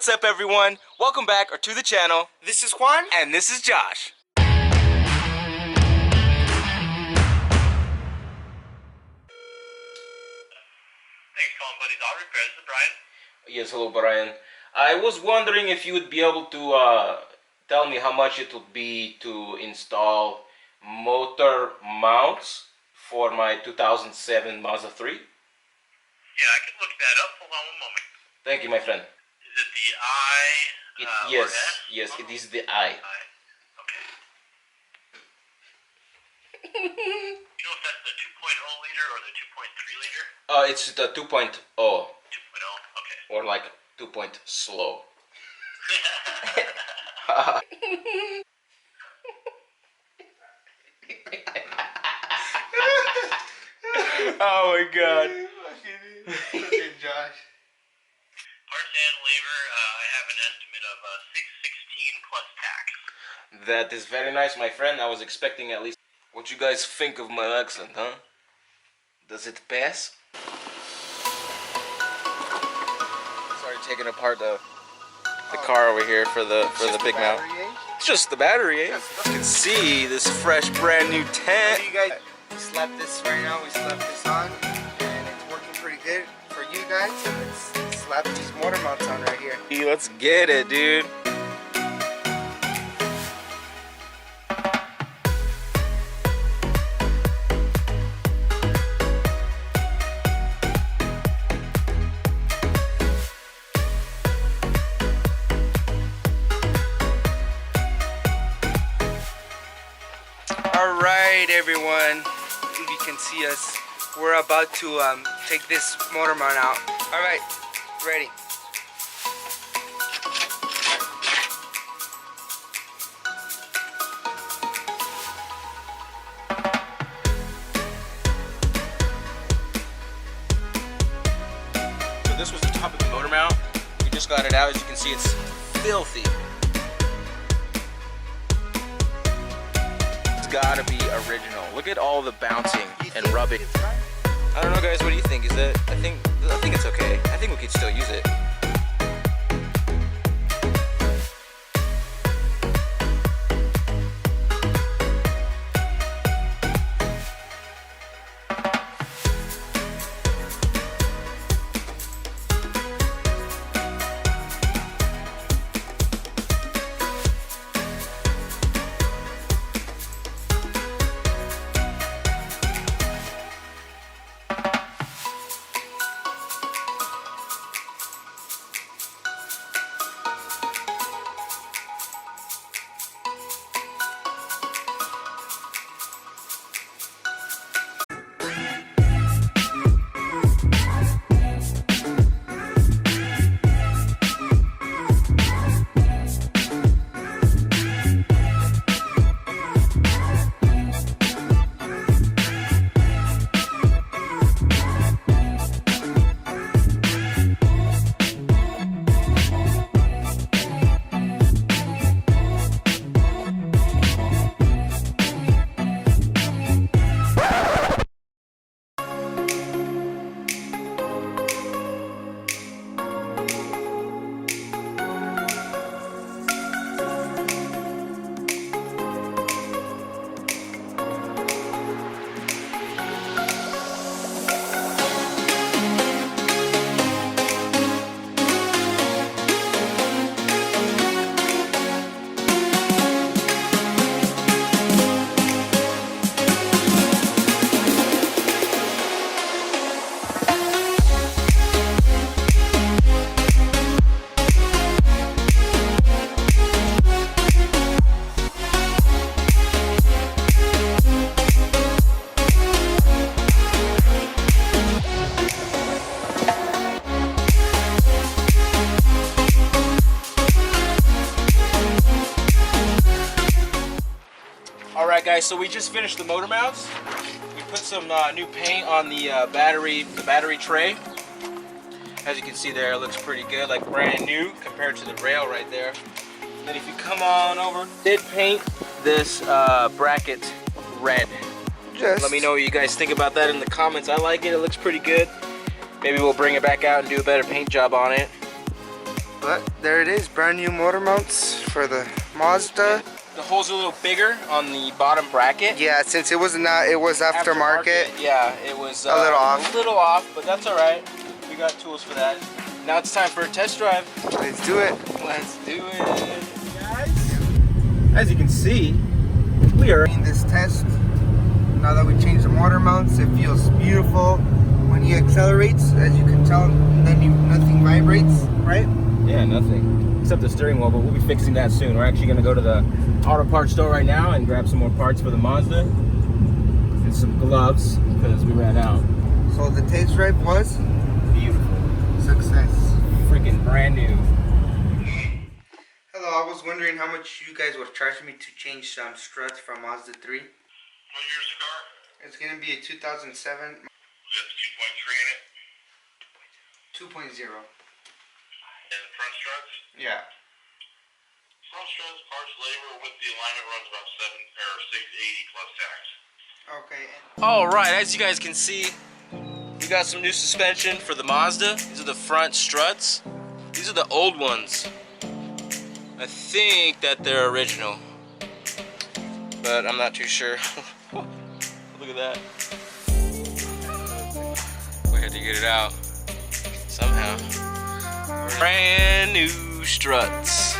What's up, everyone? Welcome back to the channel. This is Juan. And this is Josh. Thanks, calling Buddy's Auto Repair. This is Brian. Yes, hello, Brian. I was wondering if you would be able to tell me how much it would be to install motor mounts for my 2007 Mazda 3. Yeah, I can look that up. Hold on one moment. Thank you, my friend. Is it the I? Yes, or S? yes, it is the I. Okay. You know if that's the 2.0 liter or the 2.3 liter? It's the 2.0. 2.0. Okay. Or like 2. Slow. Oh my god. Fucking Josh. Parts and labor, I have an estimate of $616 plus tax. That is very nice, my friend. I was expecting at least. What you guys think of my accent, huh? Does it pass? Sorry, taking apart the car over here for the big mount. It's just the battery, eh? You can see this fresh, brand new tent. You guys slapped this right now. We slapped this on, and it's working pretty good for you guys. Let's slap these motor mounts on right here. Hey, let's get it, dude. Alright, everyone. If you can see us, we're about to take this motor mount out. Alright, ready. So this was the top of the motor mount. We just got it out. As you can see, it's filthy. Gotta be original. Look at all the bouncing and rubbing. I don't know, guys. What do you think? Is that? I think it's okay. I think we could still use it. Alright, guys, so we just finished the motor mounts. We put some new paint on the battery tray. As you can see there, it looks pretty good, like brand new compared to the rail right there. Then if you come on over, did paint this bracket red. Let me know what you guys think about that in the comments. I like it. It looks pretty good. Maybe we'll bring it back out and do a better paint job on it. But there it is, brand new motor mounts for the Mazda. The hole's a little bigger on the bottom bracket. Yeah, since it was aftermarket. Yeah, it was a little off. A little off, but that's all right. We got tools for that. Now it's time for a test drive. Let's do it. Let's do it, guys. As you can see, we are in this test. Now that we changed the motor mounts, it feels beautiful. When he accelerates, as you can tell, then nothing vibrates, right? Yeah, nothing except the steering wheel, but we'll be fixing that soon. We're actually gonna go to the auto parts store right now and grab some more parts for the Mazda and some gloves because we ran out. So the test drive was beautiful. Success. Freaking brand new. Hello, I was wondering how much you guys would charge me to change some struts from Mazda 3. What year's the car? It's gonna be a 2007. Was that the 2.3 in it? 2.0. And the front struts? Yeah. Front struts, parts, labor with the alignment runs about 680 plus tax. Okay. All right, as you guys can see, we got some new suspension for the Mazda. These are the front struts. These are the old ones. I think that they're original, but I'm not too sure. Look at that. We had to get it out somehow. Brand new struts.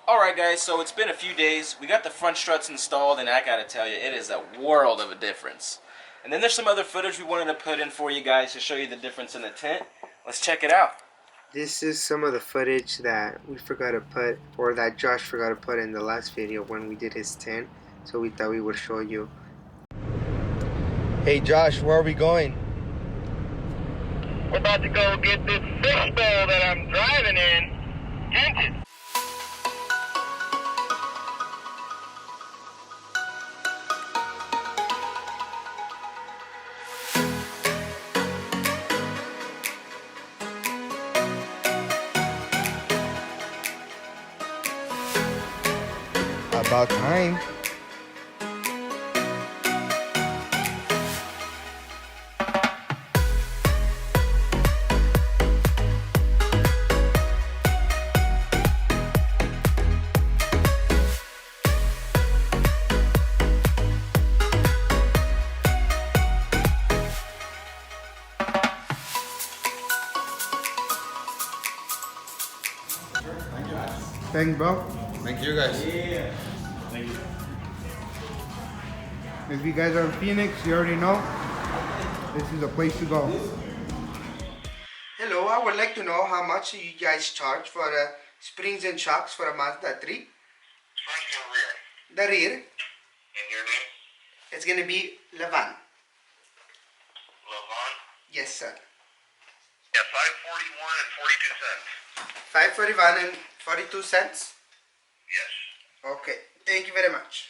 Alright guys, so it's been a few days. We got the front struts installed and I gotta tell you, it is a world of a difference. And then there's some other footage we wanted to put in for you guys to show you the difference in the tint. Let's check it out. This is some of the footage that we forgot to put, or that Josh forgot to put in the last video when we did his tint. So we thought we would show you. Hey Josh, where are we going? We're about to go get this fishbowl that I'm driving in tinted. About time. Thanks, bro. Thank you guys. Yeah. Thank you. If you guys are in Phoenix, you already know this is a place to go. Hello, I would like to know how much you guys charge for the springs and shocks for a Mazda 3? Front and rear. The rear, And your name? it's gonna be Levan. Lavon? Yes, sir. Yeah, 541 and 42 cents. 541 and 42 cents. Yes. Okay, thank you very much.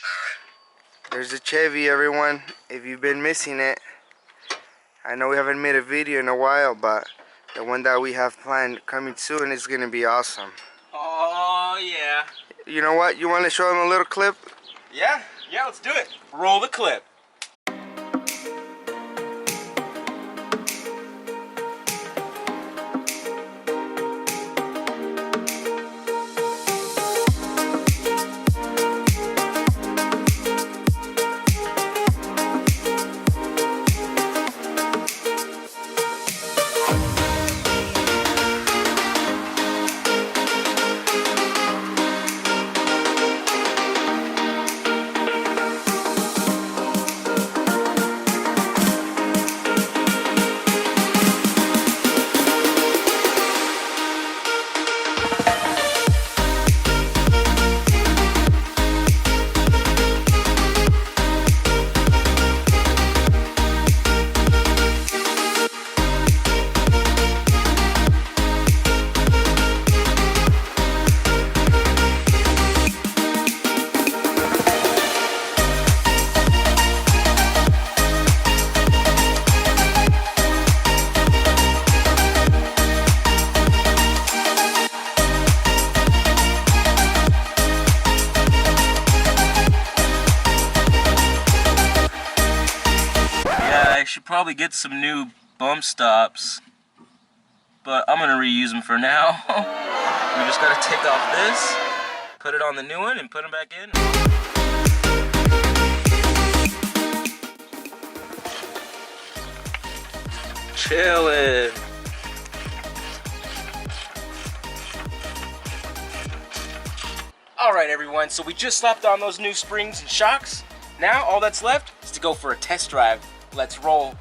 Alright. There's the Chevy, everyone. If you've been missing it, I know we haven't made a video in a while, but the one that we have planned coming soon is gonna be awesome. Oh yeah. You know what? You want to show them a little clip? Yeah, let's do it. Roll the clip. should probably get some new bump stops, but I'm gonna reuse them for now. We just gotta take off this, put it on the new one, and put them back in. Chillin'. All right, everyone, so we just slapped on those new springs and shocks. Now all that's left is to go for a test drive. Let's roll.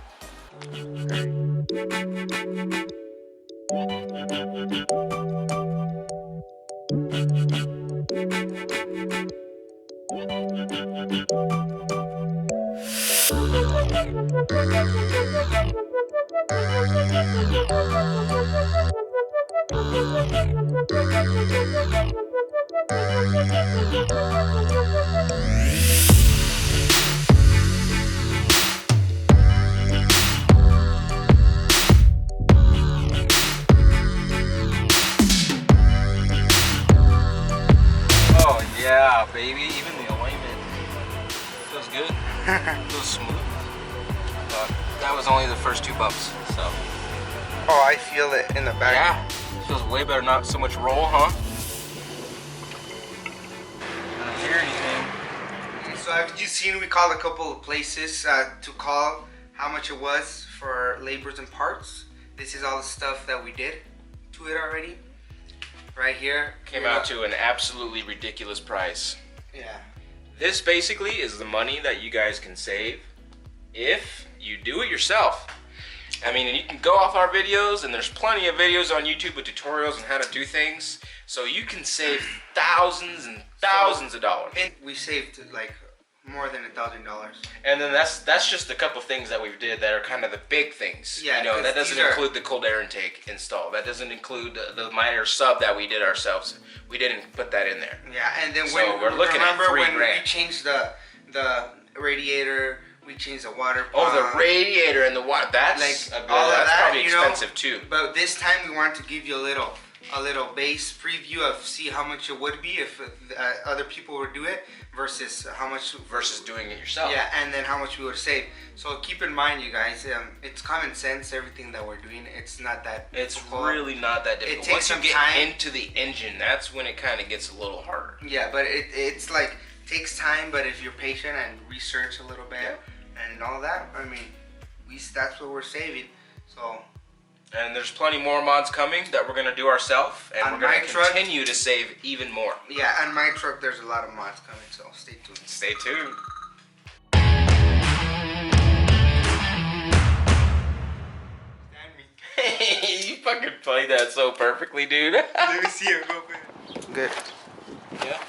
Oh yeah, baby, even the alignment feels good, feels smooth. That was only the first 2 bumps, so. Oh, I feel it in the back. Yeah, feels way better, not so much roll, huh? I don't hear anything. So have you seen, we called a couple of places to call how much it was for labors and parts. This is all the stuff that we did to it already. Right here. Came out to an absolutely ridiculous price. Yeah. This basically is the money that you guys can save if you do it yourself. I mean, and you can go off our videos, and there's plenty of videos on YouTube with tutorials on how to do things. So you can save thousands and thousands of dollars. And we saved like more than $1,000. And then that's just a couple things that we did that are kind of the big things. Yeah, you know, that doesn't these are- include the cold air intake install. That doesn't include the minor sub that we did ourselves. We didn't put that in there. Yeah, and then So when we're looking at remember when $3,000. we changed the radiator, we changed the water pump. Oh, the radiator and the water. That's Like, all of that's that, probably you know, expensive too. But this time we wanted to give you a little base preview of see how much it would be if other people would do it versus how much Versus doing it yourself. Yeah, and then how much we would save. So keep in mind, you guys, it's common sense. Everything that we're doing, it's not that. It's difficult. really not that difficult. takes Once you some get time. into the engine, that's when it kind of gets a little harder. Yeah, but it's like takes time. But if you're patient and research a little bit and all that, I mean, that's what we're saving. So. And there's plenty more mods coming that we're gonna do ourselves, and On we're gonna my truck- continue to save even more. Yeah, on my truck, there's a lot of mods coming, so stay tuned. Stay tuned. You fucking played that so perfectly, dude. Let me see it real quick. Good. Yeah.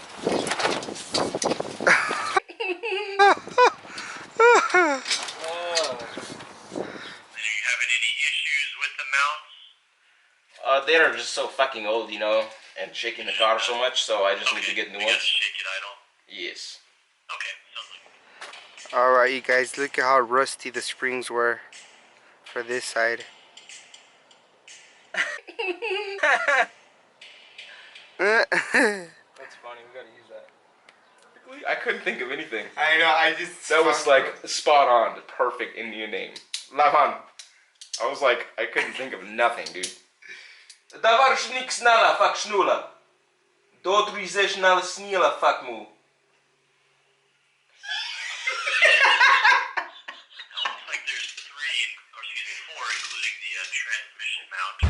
Are you having any issues with the mounts? They are just so fucking old, you know, and shaking the car so much, so I just need to get new You ones. gotta shake it idle. Yes. Okay, sounds like Alright, you guys, look at how rusty the springs were for this side. That's funny, we gotta use that. Perfectly? I couldn't think of anything. I know, I just... That was like spot on, the perfect Indian name. Lavan. I was like, I couldn't think of nothing, dude. Davarshnik snala fuck schnula. Dotrizes nala snila fuck mu. Looks like there's 4, including the transmission mount.